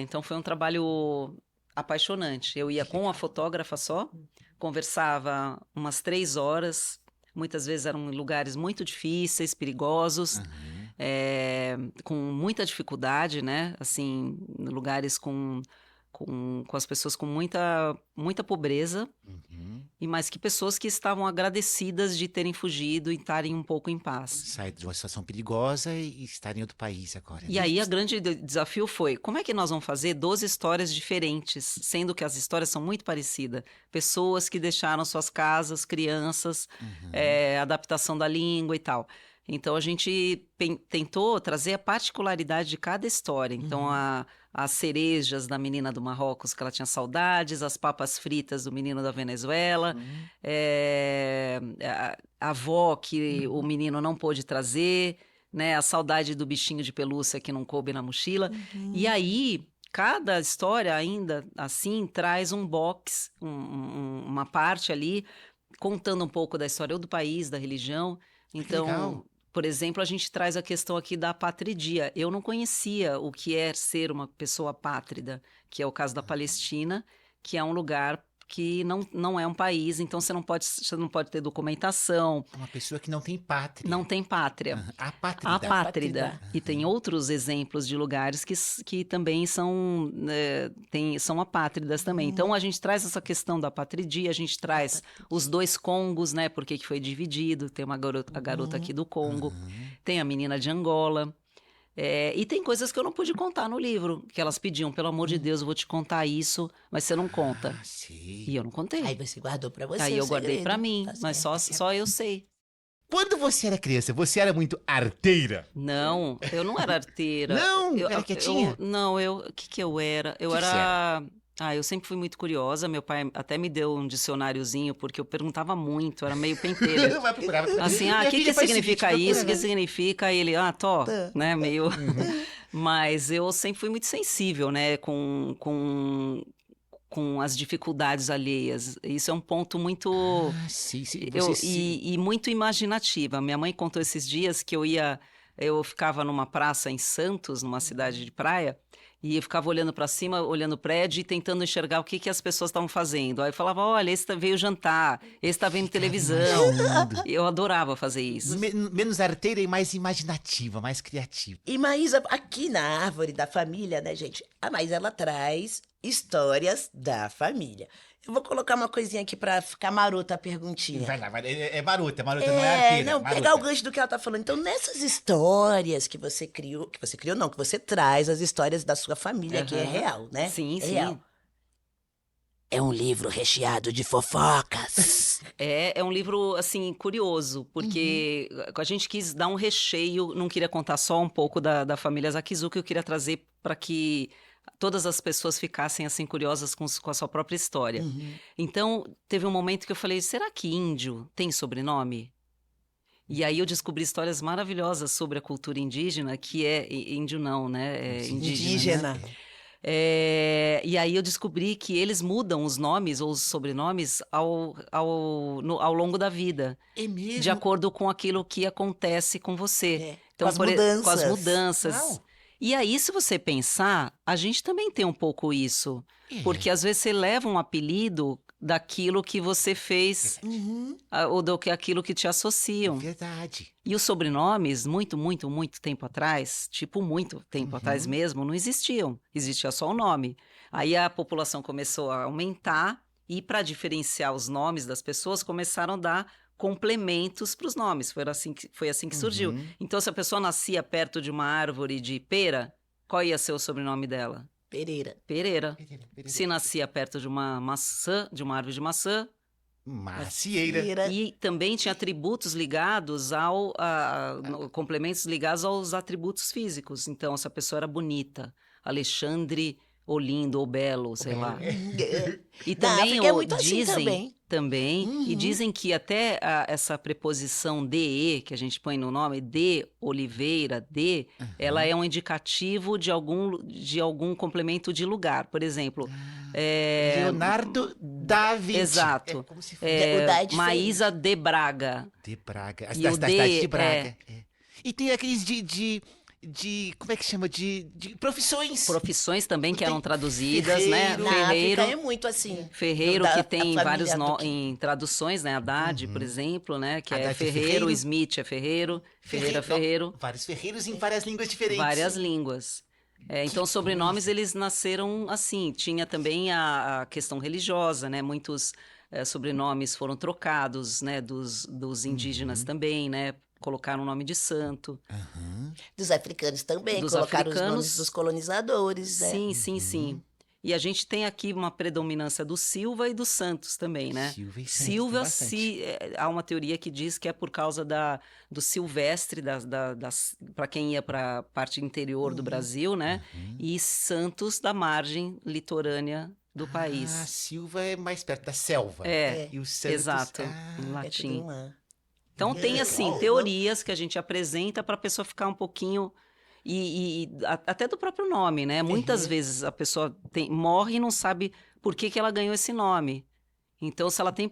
[SPEAKER 3] Então foi um trabalho apaixonante. Eu ia com a fotógrafa só, conversava umas 3 horas, muitas vezes eram em lugares muito difíceis, perigosos, com muita dificuldade, né? Assim, lugares com as pessoas com muita pobreza, mas que pessoas que estavam agradecidas de terem fugido e estarem um pouco em paz.
[SPEAKER 2] Sai de uma situação perigosa e estar em outro país agora.
[SPEAKER 3] E
[SPEAKER 2] né?
[SPEAKER 3] aí, o grande desafio foi, como é que nós vamos fazer 12 histórias diferentes, sendo que as histórias são muito parecidas? Pessoas que deixaram suas casas, crianças, adaptação da língua e tal. Então, a gente tentou trazer a particularidade de cada história. Então, as cerejas da menina do Marrocos, que ela tinha saudades, as papas fritas do menino da Venezuela, a avó que o menino não pôde trazer, né? A saudade do bichinho de pelúcia que não coube na mochila. E aí, cada história ainda assim traz um box, uma parte ali, contando um pouco da história ou do país, da religião. Então,
[SPEAKER 2] legal.
[SPEAKER 3] por exemplo, a gente traz a questão aqui da patridia. Eu não conhecia o que é ser uma pessoa pátrida, que é o caso da Palestina, que é um lugar que não é um país, então você não pode ter documentação,
[SPEAKER 2] Uma pessoa que não tem pátria.
[SPEAKER 3] não tem pátria.
[SPEAKER 2] Apátrida.
[SPEAKER 3] Apátrida. E tem outros exemplos de lugares que também são apátridas também. Então, a gente traz essa questão da patridia, a gente traz os 2 Congos, né? Porque que foi dividido. Tem a garota aqui do Congo, tem a menina de Angola. E tem coisas que eu não pude contar no livro, que elas pediam, pelo amor de Deus, eu vou te contar isso, mas você não conta.
[SPEAKER 2] Sei.
[SPEAKER 3] E eu não contei.
[SPEAKER 1] Aí você guardou pra você
[SPEAKER 3] Aí
[SPEAKER 1] o
[SPEAKER 3] eu guardei
[SPEAKER 1] segredo.
[SPEAKER 3] pra mim,
[SPEAKER 1] Tá
[SPEAKER 3] mas
[SPEAKER 1] certo.
[SPEAKER 3] só eu sei.
[SPEAKER 2] Quando você era criança, você era muito arteira?
[SPEAKER 3] Não, eu não era arteira.
[SPEAKER 2] Não?
[SPEAKER 3] Eu,
[SPEAKER 2] Era quietinha?
[SPEAKER 3] o que eu era? Eu
[SPEAKER 2] Que que você
[SPEAKER 3] era... eu sempre fui muito curiosa. Meu pai até me deu um dicionáriozinho, porque eu perguntava muito, era meio pentelha.
[SPEAKER 2] Vai procurar. Vai procurar.
[SPEAKER 3] Assim,
[SPEAKER 2] Minha
[SPEAKER 3] o que
[SPEAKER 2] filha faz o
[SPEAKER 3] significa
[SPEAKER 2] seguinte,
[SPEAKER 3] isso? O que
[SPEAKER 2] procura,
[SPEAKER 3] significa? Aí ele, tó,
[SPEAKER 1] Tá.
[SPEAKER 3] né, meio... Mas eu sempre fui muito sensível, né, com as dificuldades alheias. Isso é um ponto muito...
[SPEAKER 2] sim.
[SPEAKER 3] E muito imaginativa. Minha mãe contou esses dias que eu ficava numa praça em Santos, numa cidade de praia, e eu ficava olhando para cima, olhando o prédio e tentando enxergar o que as pessoas estavam fazendo. Aí eu falava, olha, esse veio jantar, esse está vendo televisão. Eu adorava fazer isso.
[SPEAKER 2] Menos arteira e mais imaginativa, mais criativa.
[SPEAKER 1] E Maísa, aqui na árvore da família, né, gente? A Maísa, ela traz histórias da família. Eu vou colocar uma coisinha aqui pra ficar marota a perguntinha.
[SPEAKER 2] Vai lá, é marota não é arteira.
[SPEAKER 1] Não,
[SPEAKER 2] marota.
[SPEAKER 1] pegar o gancho do que ela tá falando. Então, nessas histórias que você criou, que você traz as histórias da sua família, que é
[SPEAKER 3] Aham.
[SPEAKER 1] real, né?
[SPEAKER 3] Sim,
[SPEAKER 1] é
[SPEAKER 3] sim.
[SPEAKER 1] real. É um livro recheado de fofocas.
[SPEAKER 3] É um livro, assim, curioso, porque a gente quis dar um recheio, não queria contar só um pouco da família Zakizuki, eu queria trazer para que todas as pessoas ficassem, assim, curiosas com a sua própria história. Então, teve um momento que eu falei, será que índio tem sobrenome? E aí eu descobri histórias maravilhosas sobre a cultura indígena, que é índio não, né? É indígena. Né? E aí eu descobri que eles mudam os nomes ou os sobrenomes ao longo da vida,
[SPEAKER 2] É mesmo?
[SPEAKER 3] de acordo com aquilo que acontece com você. Então,
[SPEAKER 1] com as mudanças.
[SPEAKER 3] Com as mudanças.
[SPEAKER 2] Não.
[SPEAKER 3] E aí, se você pensar, a gente também tem um pouco isso. Porque às vezes você leva um apelido daquilo que você fez, ou aquilo que te associam.
[SPEAKER 2] Verdade.
[SPEAKER 3] E os sobrenomes, muito tempo atrás, tipo muito tempo atrás mesmo, não existiam. Existia só o nome. Aí a população começou a aumentar e para diferenciar os nomes das pessoas, começaram a dar complementos para os nomes. Foi assim que surgiu. Então, se a pessoa nascia perto de uma árvore de pera, qual ia ser o sobrenome dela?
[SPEAKER 1] Pereira.
[SPEAKER 3] Pereira. Se nascia perto de uma maçã, de uma árvore de maçã,
[SPEAKER 2] Macieira.
[SPEAKER 3] e também tinha atributos ligados complementos ligados aos atributos físicos. Então, essa pessoa era bonita, Alexandre ou lindo ou belo, sei lá. E
[SPEAKER 1] Na
[SPEAKER 3] também
[SPEAKER 1] África é muito assim
[SPEAKER 3] dizem
[SPEAKER 1] também.
[SPEAKER 3] e dizem que até essa preposição de, que a gente põe no nome, de Oliveira, ela é um indicativo de algum complemento de lugar. Por exemplo,
[SPEAKER 2] Leonardo da Vinci.
[SPEAKER 3] Exato.
[SPEAKER 2] É como se fosse
[SPEAKER 1] O da é diferente.
[SPEAKER 3] Maísa de Braga.
[SPEAKER 2] de Braga.
[SPEAKER 3] E
[SPEAKER 2] Da
[SPEAKER 3] o
[SPEAKER 2] cidade de Braga.
[SPEAKER 3] é.
[SPEAKER 2] É. E tem aqueles como é que chama? De profissões.
[SPEAKER 3] Profissões também que
[SPEAKER 2] Tem
[SPEAKER 3] eram traduzidas, né?
[SPEAKER 2] ferreiro.
[SPEAKER 1] Na
[SPEAKER 3] Ferreiro.
[SPEAKER 1] África é muito assim.
[SPEAKER 3] Ferreiro,
[SPEAKER 1] Da-
[SPEAKER 3] que
[SPEAKER 1] a
[SPEAKER 3] tem
[SPEAKER 1] família
[SPEAKER 3] vários
[SPEAKER 1] do-
[SPEAKER 3] em traduções, né? Haddad, por exemplo, né? Que é
[SPEAKER 2] Haddad é
[SPEAKER 3] Ferreiro,
[SPEAKER 2] ferreiro.
[SPEAKER 3] Smith é Ferreiro, Ferreira é Ferreiro,
[SPEAKER 2] Vários ferreiros em várias línguas diferentes.
[SPEAKER 3] várias línguas. Então, sobrenomes, eles nasceram assim. Tinha também a questão religiosa, né? Muitos sobrenomes foram trocados, né? Dos indígenas também, né? Colocaram o nome de santo.
[SPEAKER 1] Dos africanos também,
[SPEAKER 3] Dos
[SPEAKER 1] colocaram os
[SPEAKER 3] africanos.
[SPEAKER 1] nomes dos colonizadores, né?
[SPEAKER 3] Sim. E a gente tem aqui uma predominância do Silva e dos Santos também, né?
[SPEAKER 2] Silva e Santos,
[SPEAKER 3] Silva,
[SPEAKER 2] tem bastante.
[SPEAKER 3] há uma teoria que diz que é por causa do silvestre, para quem ia para a parte interior do Brasil, né? E Santos da margem litorânea do país.
[SPEAKER 2] Ah, Silva é mais perto da selva.
[SPEAKER 3] É,
[SPEAKER 2] E o Santos...
[SPEAKER 3] exato,
[SPEAKER 2] Ah,
[SPEAKER 3] em
[SPEAKER 1] É tudo
[SPEAKER 3] latim.
[SPEAKER 1] uma...
[SPEAKER 3] Então tem assim teorias que a gente apresenta para a pessoa ficar um pouquinho até do próprio nome, né? Muitas vezes a pessoa morre e não sabe por que ela ganhou esse nome. Então, se ela tem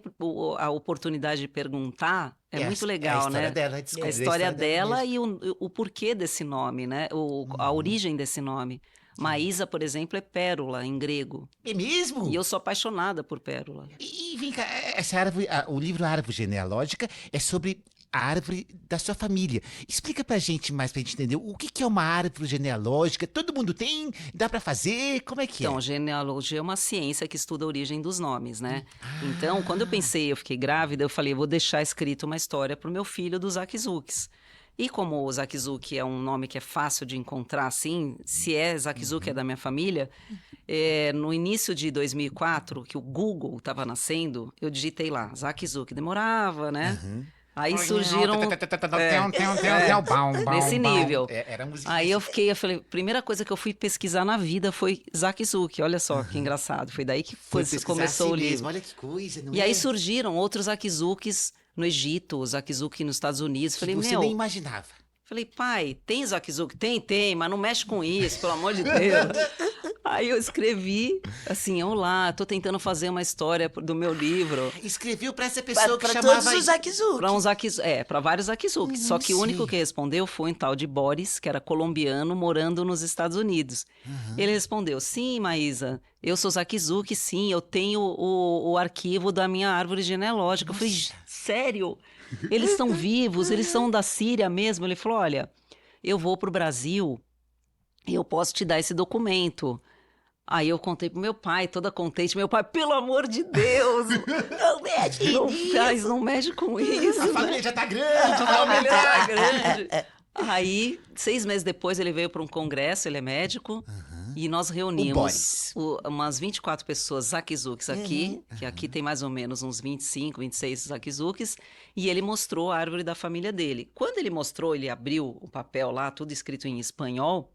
[SPEAKER 3] a oportunidade de perguntar, é muito legal,
[SPEAKER 2] é a história
[SPEAKER 3] né?
[SPEAKER 2] dela, descobrir
[SPEAKER 3] A história dela
[SPEAKER 2] mesmo.
[SPEAKER 3] e o porquê desse nome, né? A origem desse nome. Maísa, por exemplo, é pérola em grego.
[SPEAKER 2] É mesmo?
[SPEAKER 3] E eu sou apaixonada por pérola.
[SPEAKER 2] E vem cá, essa árvore, o livro Árvore Genealógica é sobre a árvore da sua família. Explica pra gente mais, pra gente entender o que é uma árvore genealógica. Todo mundo tem? Dá pra fazer? Como é que
[SPEAKER 3] Então,
[SPEAKER 2] é?
[SPEAKER 3] genealogia é uma ciência que estuda a origem dos nomes, né? Então, quando eu fiquei grávida, eu falei, vou deixar escrito uma história pro meu filho dos Zakizukis. E como o Zakizuki é um nome que é fácil de encontrar, assim, se é Zakizuki é da minha família, no início de 2004, que o Google estava nascendo, eu digitei lá, Zakizuki, demorava, né? Aí surgiram... nesse nível.
[SPEAKER 2] Era música.
[SPEAKER 3] Aí eu falei, primeira coisa que eu fui pesquisar na vida foi Zakizuki, olha só que engraçado, foi daí que começou o livro.
[SPEAKER 2] Mesmo. Olha que coisa, não
[SPEAKER 3] E
[SPEAKER 2] é?
[SPEAKER 3] aí surgiram outros Zakizukis no Egito, Zakizuki nos Estados Unidos.
[SPEAKER 2] Que
[SPEAKER 3] Falei,
[SPEAKER 2] você nem imaginava.
[SPEAKER 3] Falei, pai, tem Zakizuki? Tem, mas não mexe com isso, pelo amor de Deus. Aí eu escrevi assim, olá, tô tentando fazer uma história do meu livro.
[SPEAKER 2] Escreveu pra essa pessoa que
[SPEAKER 1] Pra
[SPEAKER 2] chamava...
[SPEAKER 1] todos os Zakizuki.
[SPEAKER 3] Para vários Zakizuki. Só que o único que respondeu foi um tal de Boris, que era colombiano, morando nos Estados Unidos. Ele respondeu, sim, Maísa, eu sou Zakizuki, sim, eu tenho o arquivo da minha árvore genealógica. Eu falei, sério? Eles estão vivos? Eles são da Síria mesmo? Ele falou, olha, eu vou pro Brasil e eu posso te dar esse documento. Aí eu contei pro meu pai, toda contente. Meu pai, pelo amor de Deus,
[SPEAKER 1] Não mexe
[SPEAKER 3] não
[SPEAKER 1] nisso.
[SPEAKER 3] faz, não mexe com isso.
[SPEAKER 2] A
[SPEAKER 3] né?
[SPEAKER 2] família já tá grande,
[SPEAKER 3] A
[SPEAKER 2] tá
[SPEAKER 3] família tá
[SPEAKER 2] aumentando.
[SPEAKER 3] grande. Aí, 6 meses depois, ele veio para um congresso, ele é médico, e nós reunimos umas 24 pessoas Zakizukis aqui, que aqui tem mais ou menos uns 25, 26 Zakizukis, e ele mostrou a árvore da família dele. Quando ele mostrou, ele abriu o papel lá, tudo escrito em espanhol,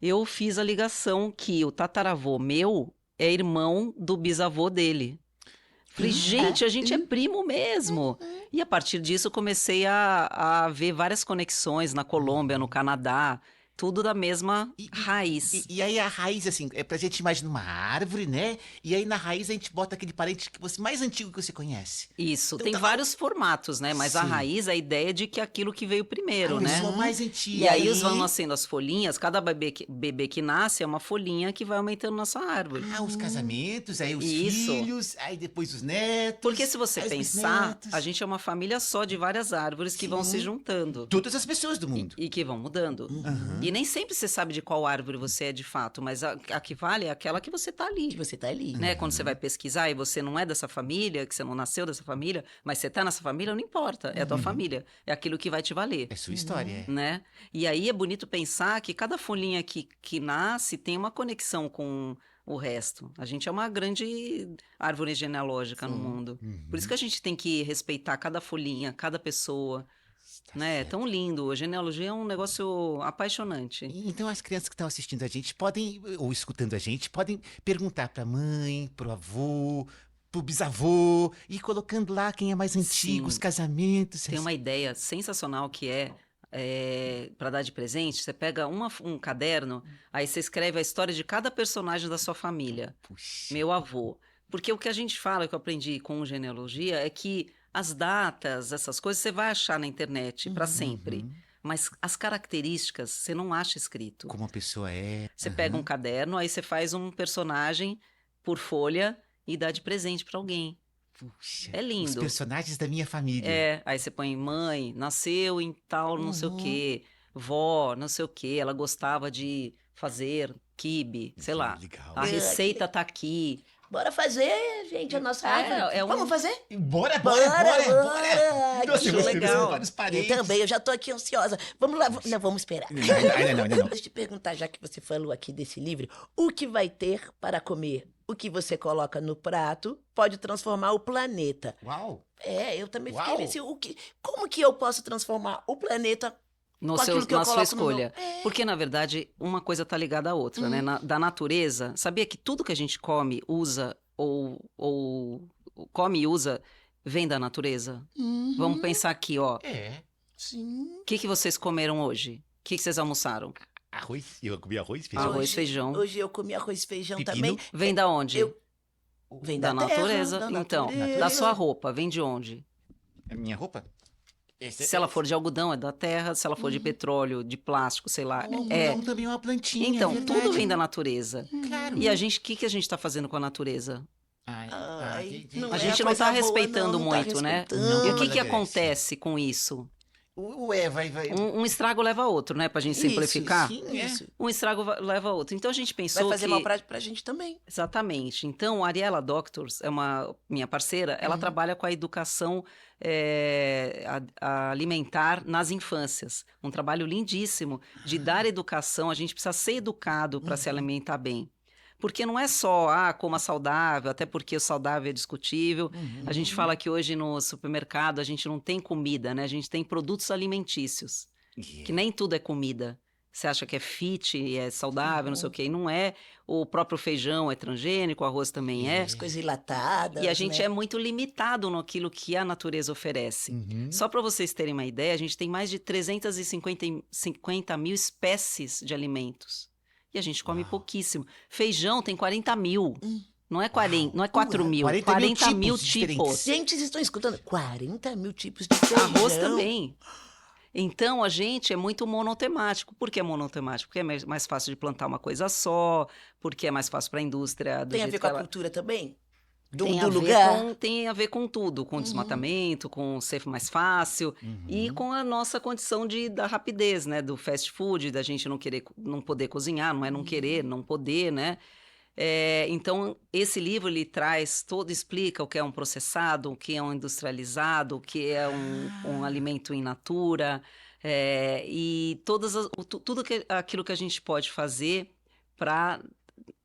[SPEAKER 3] eu fiz a ligação que o tataravô meu é irmão do bisavô dele. Falei, gente, a gente é primo mesmo. E a partir disso eu comecei a ver várias conexões na Colômbia, no Canadá, tudo da mesma raiz.
[SPEAKER 2] E aí a raiz, assim, é pra gente imaginar uma árvore, né? E aí na raiz a gente bota aquele parente que você mais antigo que você conhece.
[SPEAKER 3] Isso,
[SPEAKER 2] Então
[SPEAKER 3] tem
[SPEAKER 2] tá-
[SPEAKER 3] vários formatos, né? Mas a
[SPEAKER 2] Sim.
[SPEAKER 3] raiz, a ideia de que aquilo que veio primeiro,
[SPEAKER 2] A
[SPEAKER 3] né?
[SPEAKER 2] pessoa mais antiga.
[SPEAKER 3] E aí vão nascendo as folhinhas, cada bebê que nasce é uma folhinha que vai aumentando na sua árvore.
[SPEAKER 2] Ah, os casamentos, aí os
[SPEAKER 3] Isso.
[SPEAKER 2] filhos, aí depois os netos.
[SPEAKER 3] Porque se você
[SPEAKER 2] aí os
[SPEAKER 3] pensar,
[SPEAKER 2] bisnetos.
[SPEAKER 3] a gente é uma família só de várias árvores que vão se juntando.
[SPEAKER 2] Todas as pessoas do mundo.
[SPEAKER 3] E que vão mudando. E nem sempre você sabe de qual árvore você é de fato, mas a que vale é aquela que você tá ali.
[SPEAKER 1] Que você tá ali.
[SPEAKER 3] Né? Quando você vai pesquisar e você não é dessa família, que você não nasceu dessa família, mas você tá nessa família, não importa, é a tua família. É aquilo que vai te valer.
[SPEAKER 2] É sua história, é.
[SPEAKER 3] Né? E aí é bonito pensar que cada folhinha que nasce tem uma conexão com o resto. A gente é uma grande árvore genealógica no mundo. Por isso que a gente tem que respeitar cada folhinha, cada pessoa.
[SPEAKER 2] Tá
[SPEAKER 3] Né? É
[SPEAKER 2] certo.
[SPEAKER 3] tão lindo. A genealogia é um negócio apaixonante.
[SPEAKER 2] Então as crianças que estão assistindo a gente podem, ou escutando a gente, podem perguntar pra mãe, pro avô, pro bisavô, e ir colocando lá quem é mais antigo,
[SPEAKER 3] Sim.
[SPEAKER 2] os casamentos.
[SPEAKER 3] Tem uma ideia sensacional que para dar de presente, você pega um caderno, aí você escreve a história de cada personagem da sua família.
[SPEAKER 2] Puxa.
[SPEAKER 3] Meu avô. Porque o que a gente fala, que eu aprendi com genealogia, é que as datas, essas coisas, você vai achar na internet para sempre. Mas as características, você não acha escrito.
[SPEAKER 2] Como a pessoa é.
[SPEAKER 3] Você pega um caderno, aí você faz um personagem por folha e dá de presente para alguém.
[SPEAKER 2] Puxa.
[SPEAKER 3] É
[SPEAKER 2] Os
[SPEAKER 3] lindo.
[SPEAKER 2] personagens da minha família.
[SPEAKER 3] É, aí você põe mãe, nasceu em tal não sei o quê, vó, não sei o quê, ela gostava de fazer quibe, sei lá.
[SPEAKER 2] Legal.
[SPEAKER 3] A receita tá aqui.
[SPEAKER 1] Bora fazer, gente, a nossa árvore. Vamos fazer?
[SPEAKER 2] Bora,
[SPEAKER 1] Bora,
[SPEAKER 2] bora, bora,
[SPEAKER 1] bora.
[SPEAKER 2] bora. Nossa,
[SPEAKER 3] Que
[SPEAKER 2] você
[SPEAKER 3] legal.
[SPEAKER 2] vários
[SPEAKER 1] Eu
[SPEAKER 2] parentes.
[SPEAKER 1] também, eu já tô aqui ansiosa. Vamos lá, não, vamos esperar.
[SPEAKER 2] Ainda não.
[SPEAKER 1] Deixa eu te perguntar, já que você falou aqui desse livro, o que vai ter para comer? O que você coloca no prato pode transformar o planeta.
[SPEAKER 2] Uau.
[SPEAKER 1] É, eu também
[SPEAKER 2] Uau.
[SPEAKER 1] fiquei nesse... Como que eu posso transformar o planeta
[SPEAKER 3] No
[SPEAKER 1] com aquilo que eu
[SPEAKER 3] na sua
[SPEAKER 1] coloco no meu-
[SPEAKER 3] escolha. Porque, na verdade, uma coisa tá ligada à outra, né? Da natureza, sabia que tudo que a gente come, usa ou come e usa vem da natureza? Vamos pensar aqui, ó.
[SPEAKER 2] É.
[SPEAKER 1] Sim.
[SPEAKER 3] O que vocês comeram hoje? O que vocês almoçaram?
[SPEAKER 2] Arroz. Eu comi arroz, feijão.
[SPEAKER 3] Arroz, feijão.
[SPEAKER 1] Hoje eu comi arroz e feijão
[SPEAKER 2] Pepino.
[SPEAKER 1] também.
[SPEAKER 3] Vem da onde?
[SPEAKER 1] Vem
[SPEAKER 3] Da
[SPEAKER 1] da terra,
[SPEAKER 3] natureza.
[SPEAKER 1] da
[SPEAKER 3] Então,
[SPEAKER 1] natureza.
[SPEAKER 3] da sua roupa, vem de onde?
[SPEAKER 2] A minha roupa?
[SPEAKER 3] Se ela for de algodão, é da terra. Se ela for de petróleo, de plástico, sei lá, é.
[SPEAKER 2] Algodão também é uma plantinha.
[SPEAKER 3] Então,
[SPEAKER 2] é verdade.
[SPEAKER 3] tudo vem da natureza.
[SPEAKER 2] Claro.
[SPEAKER 3] E a gente, o que a gente tá fazendo com a natureza?
[SPEAKER 1] Ai,
[SPEAKER 2] entendi.
[SPEAKER 1] não
[SPEAKER 3] A
[SPEAKER 1] é
[SPEAKER 3] gente não
[SPEAKER 1] coisa
[SPEAKER 3] tá
[SPEAKER 1] boa,
[SPEAKER 3] respeitando
[SPEAKER 1] não tá
[SPEAKER 3] muito, né?
[SPEAKER 1] respeitando.
[SPEAKER 3] E o que
[SPEAKER 2] Olha,
[SPEAKER 3] acontece com isso?
[SPEAKER 2] Ué, vai.
[SPEAKER 3] Um estrago leva a outro, né? Pra gente simplificar.
[SPEAKER 2] Sim, é.
[SPEAKER 1] Isso.
[SPEAKER 3] Um estrago mal outro. Então a gente
[SPEAKER 1] Vai
[SPEAKER 3] pensou
[SPEAKER 1] fazer
[SPEAKER 3] que...
[SPEAKER 1] mal pra gente também.
[SPEAKER 3] Exatamente. Então, a Ariela Doctors é uma minha parceira, ela trabalha com a educação alimentar nas infâncias. Um trabalho lindíssimo de dar educação. A gente precisa ser educado para se alimentar bem. Porque não é só, coma saudável, até porque o saudável é discutível. A gente fala que hoje no supermercado a gente não tem comida, né? A gente tem produtos alimentícios, que nem tudo é comida. Você acha que é fit e é saudável, não sei o quê. E não é. O próprio feijão é transgênico, o arroz também é.
[SPEAKER 1] As coisas enlatadas.
[SPEAKER 3] E a gente
[SPEAKER 1] né?
[SPEAKER 3] é muito limitado naquilo que a natureza oferece. Só para vocês terem uma ideia, a gente tem mais de 350 mil espécies de alimentos. E a gente come pouquíssimo. Feijão tem 40 mil. Não é 40, não é 4 mil, 40 mil tipos.
[SPEAKER 1] Gente, vocês estão escutando? 40 mil tipos de feijão.
[SPEAKER 3] Arroz também. Então, a gente é muito monotemático. Por que monotemático? Porque é mais fácil de plantar uma coisa só, porque é mais fácil para a indústria.
[SPEAKER 1] Tem a ver com a cultura também? Do
[SPEAKER 3] Tem a ver
[SPEAKER 1] lugar?
[SPEAKER 3] tem a ver com tudo, com desmatamento, com ser mais fácil e com a nossa condição da rapidez, né? Do fast food, da gente não poder cozinhar, não é não querer, não poder, né? Então, esse livro ele explica o que é um processado, o que é um industrializado, o que é um alimento in natura, e tudo aquilo que a gente pode fazer para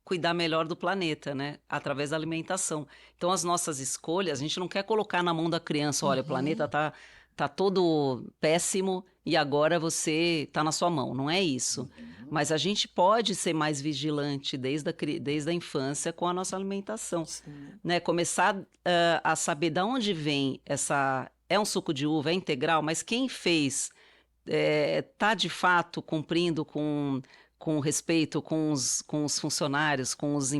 [SPEAKER 3] cuidar melhor do planeta, né? Através da alimentação. Então, as nossas escolhas, a gente não quer colocar na mão da criança, olha, o planeta tá todo péssimo e agora você tá na sua mão. Não é isso. Mas a gente pode ser mais vigilante desde a infância com a nossa alimentação, né? Começar a saber de onde vem essa... É um suco de uva, é integral, mas quem fez tá de fato cumprindo com respeito com os funcionários, com os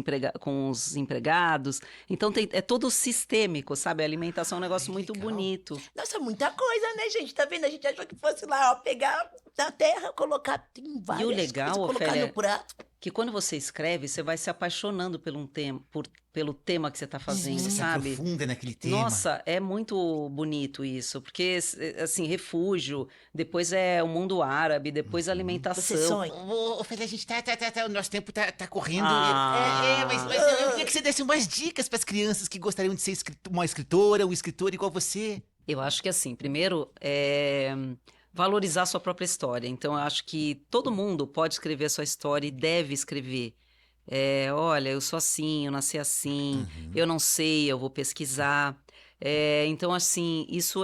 [SPEAKER 3] empregados. Então, é todo sistêmico, sabe? A alimentação é um negócio muito bonito.
[SPEAKER 1] Nossa, muita coisa, né, gente? Tá vendo? A gente achou que fosse lá, ó, pegar na terra, colocar em várias
[SPEAKER 3] E o legal,
[SPEAKER 1] coisas, colocar
[SPEAKER 3] Ofélia,
[SPEAKER 1] no prato.
[SPEAKER 3] que quando você escreve, você vai se apaixonando pelo tema que você está fazendo,
[SPEAKER 2] Você se
[SPEAKER 3] sabe?
[SPEAKER 2] aprofunda naquele tema.
[SPEAKER 3] Nossa, é muito bonito isso, porque, assim, refúgio, depois é o mundo árabe, depois a alimentação.
[SPEAKER 1] Você sonha?
[SPEAKER 2] Ofélia, a gente o nosso tempo tá correndo.
[SPEAKER 3] Ah.
[SPEAKER 2] Mas eu queria que você desse umas dicas para as crianças que gostariam de ser uma escritora, um escritor igual você.
[SPEAKER 3] Eu acho que, assim, primeiro, valorizar a sua própria história. Então, eu acho que todo mundo pode escrever a sua história e deve escrever. Olha, eu sou assim, eu nasci assim, eu não sei, eu vou pesquisar. Então, assim, isso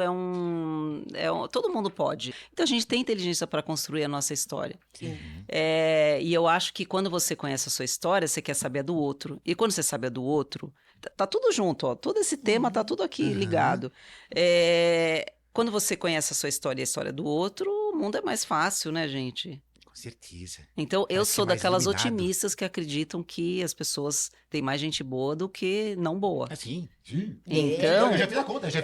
[SPEAKER 3] todo mundo pode. Então, a gente tem inteligência para construir a nossa história. E eu acho que quando você conhece a sua história, você quer saber a do outro. E quando você sabe a do outro, tá tudo junto, ó. Todo esse tema tá tudo aqui ligado. Quando você conhece a sua história e a história do outro, o mundo é mais fácil, né, gente?
[SPEAKER 2] Com certeza.
[SPEAKER 3] Então, eu
[SPEAKER 2] Parece
[SPEAKER 3] sou
[SPEAKER 2] mais
[SPEAKER 3] daquelas
[SPEAKER 2] iluminado.
[SPEAKER 3] otimistas que acreditam que as pessoas têm mais gente boa do que não boa.
[SPEAKER 2] Sim.
[SPEAKER 3] Então,
[SPEAKER 2] Eu já fiz a conta,
[SPEAKER 3] Já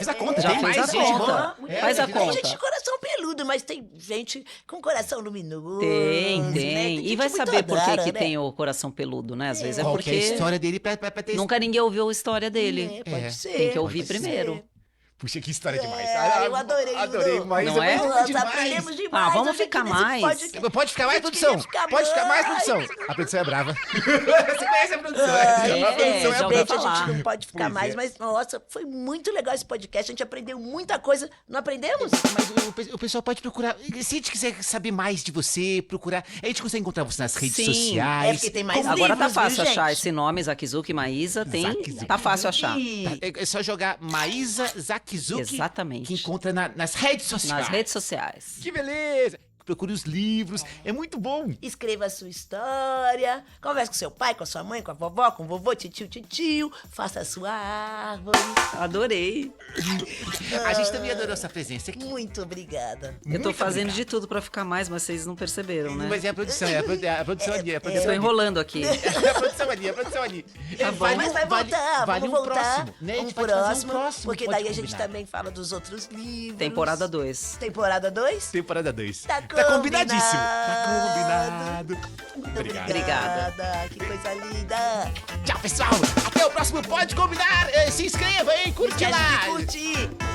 [SPEAKER 2] Tem
[SPEAKER 3] fez
[SPEAKER 2] mais
[SPEAKER 3] a
[SPEAKER 2] gente
[SPEAKER 3] conta.
[SPEAKER 2] boa.
[SPEAKER 3] Faz a
[SPEAKER 1] Tem
[SPEAKER 3] conta.
[SPEAKER 1] gente de coração peludo, mas tem gente com coração luminoso.
[SPEAKER 3] tem.
[SPEAKER 1] né? Tem
[SPEAKER 3] E
[SPEAKER 1] gente
[SPEAKER 3] vai
[SPEAKER 1] muito
[SPEAKER 3] saber por que
[SPEAKER 1] rara,
[SPEAKER 3] que
[SPEAKER 1] né?
[SPEAKER 3] tem o coração peludo, né? Às vezes é
[SPEAKER 2] Qual que é a
[SPEAKER 3] porque
[SPEAKER 2] história dele pra ter...
[SPEAKER 3] nunca ninguém ouviu a história dele.
[SPEAKER 1] Pode ser.
[SPEAKER 3] Tem que ouvir
[SPEAKER 1] pode
[SPEAKER 3] primeiro.
[SPEAKER 1] ser.
[SPEAKER 2] Puxa, que história demais.
[SPEAKER 1] Eu adorei,
[SPEAKER 2] Adorei,
[SPEAKER 1] Dudu.
[SPEAKER 2] mas
[SPEAKER 3] Não é?
[SPEAKER 1] Nós
[SPEAKER 2] demais.
[SPEAKER 1] aprendemos demais.
[SPEAKER 3] Vamos
[SPEAKER 1] hoje aqui
[SPEAKER 3] ficar
[SPEAKER 1] nesse
[SPEAKER 3] mais.
[SPEAKER 1] podcast.
[SPEAKER 2] Pode ficar mais,
[SPEAKER 1] A gente
[SPEAKER 2] produção?
[SPEAKER 1] queria ficar
[SPEAKER 2] Pode ficar mais,
[SPEAKER 1] mais.
[SPEAKER 2] produção? A produção é brava. Você conhece a produção? A produção
[SPEAKER 3] já ouvi
[SPEAKER 1] Infelizmente, a
[SPEAKER 3] falar.
[SPEAKER 1] gente não pode ficar
[SPEAKER 2] Pois
[SPEAKER 1] mais,
[SPEAKER 2] é.
[SPEAKER 1] mas, nossa, foi muito legal esse podcast. A gente aprendeu muita coisa. Não aprendemos?
[SPEAKER 2] Mas o pessoal pode procurar. Se a gente quiser saber mais de você, procurar. A gente consegue encontrar você nas redes
[SPEAKER 3] Sim.
[SPEAKER 2] sociais.
[SPEAKER 1] Porque tem mais
[SPEAKER 2] Como-
[SPEAKER 3] Agora tá
[SPEAKER 1] livros,
[SPEAKER 3] fácil
[SPEAKER 1] viu,
[SPEAKER 3] achar
[SPEAKER 1] gente?
[SPEAKER 3] esse nome, Zakizuki Maísa,
[SPEAKER 2] Zakizuki.
[SPEAKER 3] tá fácil achar.
[SPEAKER 2] É só jogar Maísa Zakizuki.
[SPEAKER 3] Exatamente.
[SPEAKER 2] Que encontra nas redes sociais.
[SPEAKER 3] Nas redes sociais.
[SPEAKER 2] Que beleza! Procure os livros. É muito bom.
[SPEAKER 1] Escreva a sua história, converse com seu pai, com a sua mãe, com a vovó, com o vovô, tio, faça a sua árvore.
[SPEAKER 3] Adorei.
[SPEAKER 2] A gente também adorou sua presença aqui.
[SPEAKER 1] Muito obrigada.
[SPEAKER 3] Eu tô
[SPEAKER 2] Muito
[SPEAKER 3] fazendo
[SPEAKER 2] obrigado.
[SPEAKER 3] de tudo pra ficar mais, mas vocês não perceberam, né?
[SPEAKER 2] Mas é a produção, a produção ali, a
[SPEAKER 3] Eu
[SPEAKER 2] produção
[SPEAKER 3] tô
[SPEAKER 2] ali.
[SPEAKER 3] enrolando aqui.
[SPEAKER 2] A produção ali, a produção ali.
[SPEAKER 3] Tá bom.
[SPEAKER 1] Mas vai voltar,
[SPEAKER 2] vale
[SPEAKER 1] vamos
[SPEAKER 2] um
[SPEAKER 1] voltar.
[SPEAKER 2] próximo, né? A gente
[SPEAKER 1] Um
[SPEAKER 2] pode fazer
[SPEAKER 1] próximo,
[SPEAKER 2] um próximo,
[SPEAKER 1] porque
[SPEAKER 2] pode
[SPEAKER 1] daí a gente
[SPEAKER 2] combinar.
[SPEAKER 1] também fala dos outros livros.
[SPEAKER 3] Temporada 2.
[SPEAKER 1] Temporada 2?
[SPEAKER 2] Temporada 2.
[SPEAKER 1] Tá
[SPEAKER 2] combinadíssimo.
[SPEAKER 1] combinado.
[SPEAKER 2] Tá combinado.
[SPEAKER 1] Muito
[SPEAKER 2] Obrigado.
[SPEAKER 1] obrigada. Que coisa linda.
[SPEAKER 2] Tchau, pessoal. Até o próximo Pode Combinar. Se inscreva, hein? Curte
[SPEAKER 1] Esquece
[SPEAKER 2] lá.
[SPEAKER 1] de curtir.